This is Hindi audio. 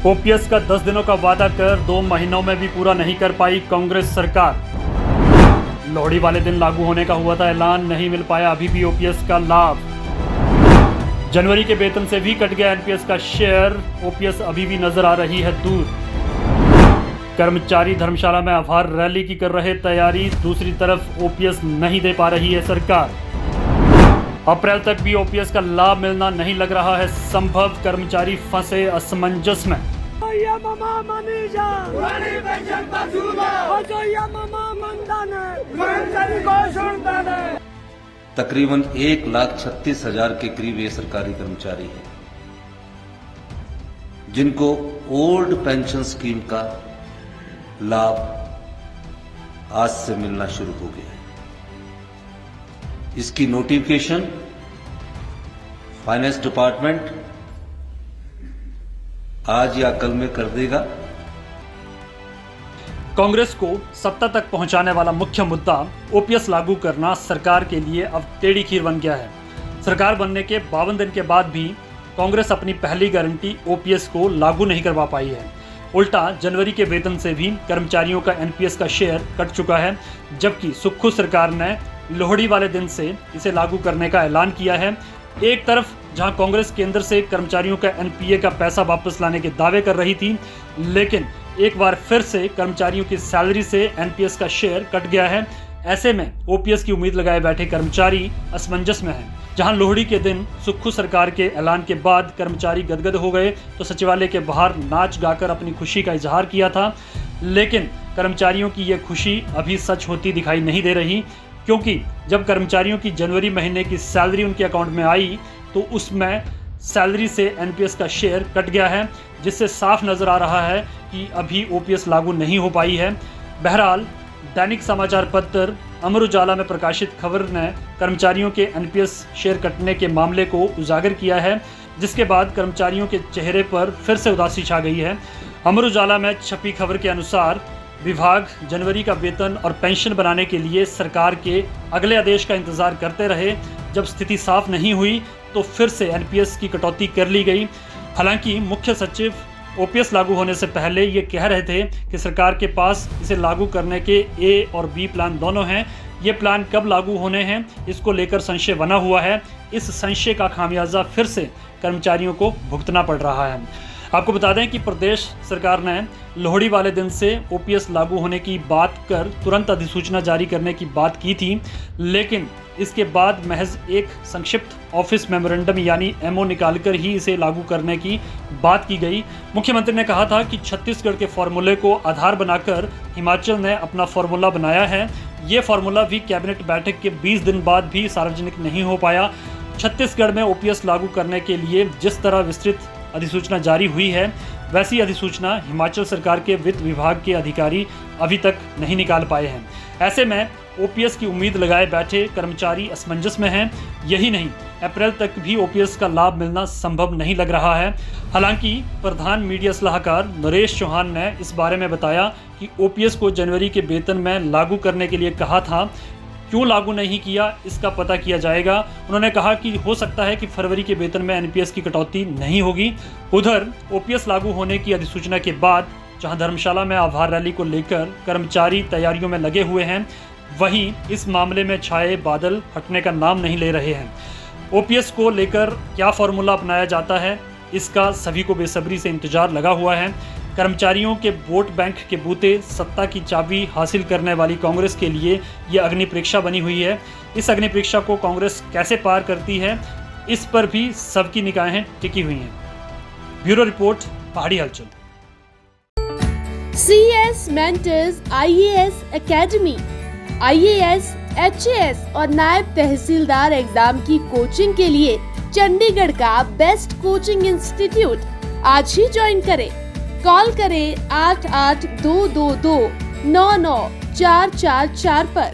ओपीएस का 10 दिनों का वादा कर 2 महीनों में भी पूरा नहीं कर पाई कांग्रेस सरकार। लोहड़ी वाले दिन लागू होने का हुआ था ऐलान, नहीं मिल पाया अभी भी ओपीएस का लाभ। जनवरी के वेतन से भी कट गया एनपीएस का शेयर, ओपीएस अभी भी नजर आ रही है दूर। कर्मचारी धर्मशाला में आभार रैली की कर रहे तैयारी, दूसरी तरफ ओपीएस नहीं दे पा रही है सरकार। अप्रैल तक भी ओपीएस का लाभ मिलना नहीं लग रहा है संभव, कर्मचारी फंसे असमंजस में। तकरीबन 1,36,000 के करीब ये सरकारी कर्मचारी हैं जिनको ओल्ड पेंशन स्कीम का लाभ आज से मिलना शुरू हो गया है। इसकी नोटिफिकेशन फाइनेंस डिपार्टमेंट आज या कल में कर देगा। कांग्रेस को सत्ता तक पहुंचाने वाला मुख्य मुद्दा ओपीएस लागू करना सरकार के लिए अब टेढ़ी खीर बन गया है। सरकार बनने के 52 दिन के बाद भी कांग्रेस अपनी पहली गारंटी ओपीएस को लागू नहीं करवा पाई है। उल्टा जनवरी के वेतन से भी कर्मचारियों का एनपीएस का शेयर कट चुका है, जबकि सुक्खू सरकार ने लोहड़ी वाले दिन से इसे लागू करने का ऐलान किया है। एक तरफ जहां कांग्रेस केंद्र से कर्मचारियों का एनपीए का पैसा वापस लाने के दावे कर रही थी, लेकिन एक बार फिर से कर्मचारियों की सैलरी से एनपीएस का शेयर कट गया है। ऐसे में ओपीएस की उम्मीद लगाए बैठे कर्मचारी असमंजस में हैं। जहां लोहड़ी के दिन सुक्खू सरकार के ऐलान के बाद कर्मचारी गदगद हो गए तो सचिवालय के बाहर नाच गाकर अपनी खुशी का इजहार किया था, लेकिन कर्मचारियों की यह खुशी अभी सच होती दिखाई नहीं दे रही, क्योंकि जब कर्मचारियों की जनवरी महीने की सैलरी उनके अकाउंट में आई तो उसमें सैलरी से एनपीएस का शेयर कट गया है, जिससे साफ नजर आ रहा है कि अभी ओपीएस लागू नहीं हो पाई है। बहरहाल दैनिक समाचार पत्र अमर उजाला में प्रकाशित खबर ने कर्मचारियों के एनपीएस शेयर कटने के मामले को उजागर किया है, जिसके बाद कर्मचारियों के चेहरे पर फिर से उदासी छा गई है। अमर उजाला में छपी खबर के अनुसार विभाग जनवरी का वेतन और पेंशन बनाने के लिए सरकार के अगले आदेश का इंतजार करते रहे। जब स्थिति साफ नहीं हुई तो फिर से एनपीएस की कटौती कर ली गई। हालांकि मुख्य सचिव ओपीएस लागू होने से पहले ये कह रहे थे कि सरकार के पास इसे लागू करने के ए और बी प्लान दोनों हैं। ये प्लान कब लागू होने हैं इसको लेकर संशय बना हुआ है। इस संशय का खामियाजा फिर से कर्मचारियों को भुगतना पड़ रहा है। आपको बता दें कि प्रदेश सरकार ने लोहड़ी वाले दिन से ओपीएस लागू होने की बात कर तुरंत अधिसूचना जारी करने की बात की थी, लेकिन इसके बाद महज एक संक्षिप्त ऑफिस मेमोरेंडम यानी एमओ निकालकर ही इसे लागू करने की बात की गई। मुख्यमंत्री ने कहा था कि छत्तीसगढ़ के फॉर्मूले को आधार बनाकर हिमाचल ने अपना फॉर्मूला बनाया है। ये फॉर्मूला भी कैबिनेट बैठक के 20 दिन बाद भी सार्वजनिक नहीं हो पाया। छत्तीसगढ़ में ओपीएस लागू करने के लिए जिस तरह विस्तृत अधिसूचना जारी हुई है, वैसी अधिसूचना हिमाचल सरकार के वित्त विभाग के अधिकारी अभी तक नहीं निकाल पाए हैं। ऐसे में ओपीएस की उम्मीद लगाए बैठे कर्मचारी असमंजस में हैं। यही नहीं, अप्रैल तक भी ओपीएस का लाभ मिलना संभव नहीं लग रहा है। हालांकि प्रधान मीडिया सलाहकार नरेश चौहान ने इस बारे में बताया कि ओपीएस को जनवरी के वेतन में लागू करने के लिए कहा था, क्यों लागू नहीं किया इसका पता किया जाएगा। उन्होंने कहा कि हो सकता है कि फरवरी के वेतन में एनपीएस की कटौती नहीं होगी। उधर ओपीएस लागू होने की अधिसूचना के बाद जहां धर्मशाला में आभार रैली को लेकर कर्मचारी तैयारियों में लगे हुए हैं, वहीं इस मामले में छाए बादल हटने का नाम नहीं ले रहे हैं। ओपीएस को लेकर क्या फॉर्मूला अपनाया जाता है, इसका सभी को बेसब्री से इंतजार लगा हुआ है। कर्मचारियों के वोट बैंक के बूते सत्ता की चाबी हासिल करने वाली कांग्रेस के लिए यह अग्नि परीक्षा बनी हुई है। इस अग्नि परीक्षा को कांग्रेस कैसे पार करती है, इस पर भी सबकी निगाहें टिकी हुई हैं। ब्यूरो रिपोर्ट, पहाड़ी हलचल। CS mentors IAS academy, IAS, HAS और नायब तहसीलदार एग्जाम की कोचिंग के लिए चंडीगढ़ का बेस्ट कोचिंग इंस्टीट्यूट। आज ही ज्वाइन करें। कॉल करें 8822299444 पर।